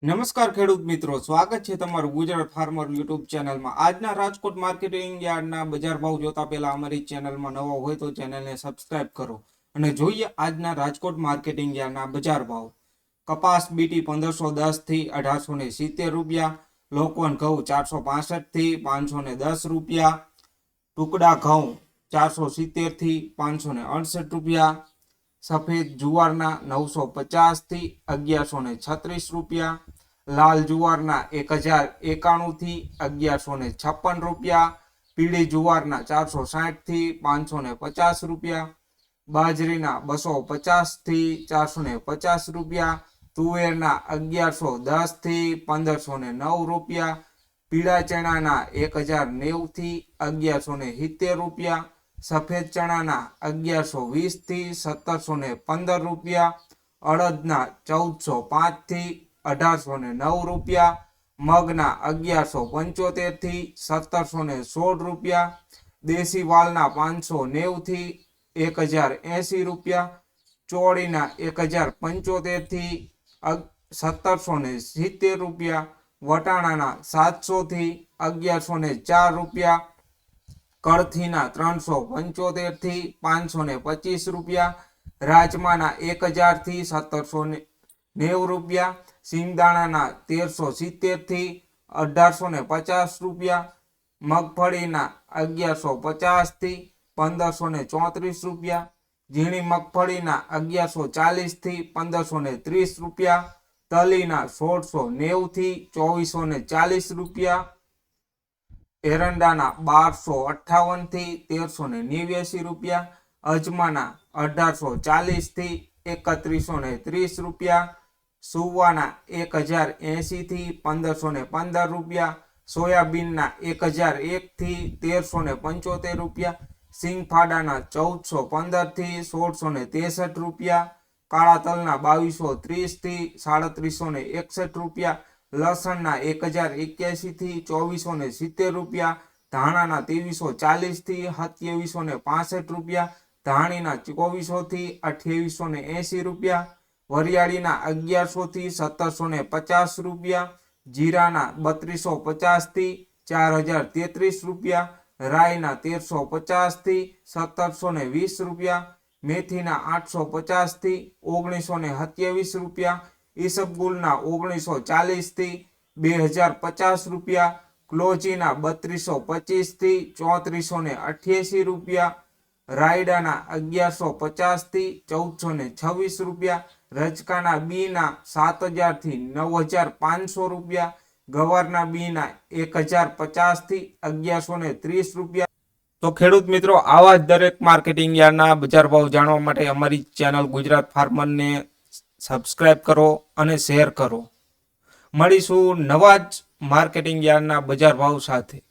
નમસ્કાર ખેડૂત મિત્રો, સ્વાગત છે તમારું ગુજરાત ફાર્મર યુટ્યુબ ચેનલમાં। આજના રાજકોટ માર્કેટિંગ યાર્ડના બજાર ભાવ જોતા પહેલા અમારી ચેનલમાં નવા હોય તો ચેનલને સબસ્ક્રાઇબ કરો અને જોઈએ આજના રાજકોટ માર્કેટિંગ યાર્ડના બજાર ભાવ। કપાસ બીટી 1510 થી 1870 રૂપિયા, લોકવન ઘઉં 465 થી 510 રૂપિયા, ટુકડા ઘઉં 470 થી 568 રૂપિયા, સફેદ જુવારના 950 થી 1136 રૂપિયા, लाल जुवारना 1091 थी 1156 रुपया, पीली जुवारना 460 थी 550 रुपया, बाजरीना 250 थी 450 रुपया, तुवेरना 1110 थी 1509 रुपया, पीला चणाना 1090 थी 1170 रुपया, सफेद चणाना 1120 थी 1715 रुपया, अड़दना 1405 थी 1809 रुपया, मगना 1175 थी 1716 रुपया, देशी वालना 590 थी 1080 रुपया, चोड़ीना 1075 थी 1770 रुपया, वटाणाना 700 थी 1104 रुपया, कड़थीना 375 थी 525 रुपया, राजमाना 1000 थी 1790 रुपया, सिंगदाणा 1370 थी 1850 रुपया, मगफळीना 1150 थी 1534 रुपया, झीणी मगफळीना 1140 थी 1530 रुपया, तलीना 1690 थी 2440 रुपया, एरंडाना 1258 थी 1389 रुपया, अजमाना 1840 थी 3130 रुपया, सुवाना 1080 थी 1515 रुपया, सोयाबीनना 1001 थी 1375 रुपया, सिंगफाडाना 1415 थी 1663 रुपया, काळा तलना 2230 थी 3761 रुपया, लसणना 1081 थी 2470 रुपया, धाणाना 2340 थी 2765 रुपया, धाणीना 2400 थी 2880 रुपया, वरियाळीना 1100 थी 1750 रुपया, जीराना 3250 थी 4033 रुपया, रायना 1350 थी 1720 रुपया, मेथीना 850 थी 1927 रुपया, ईसबगुलना 1940 थी 2050 रुपया, क्लोजीना 3225 थी 3488 रुपया, रायडाना 1150 थी 1426 रुपया, रजकाना बीना 7000 थी 9500 रुपया, गवारना बीना 1050 थी 1130 रुपया। तो खेडूत मित्रों, आवा दरेक मार्केटिंग यार्डना बजार भाव जाणवा माटे अमारी चेनल गुजरात फार्मर ने सब्सक्राइब करो अने शेर करो। मळीशुं नवा ज मार्केटिंग यार्डना बजार भाव साथे।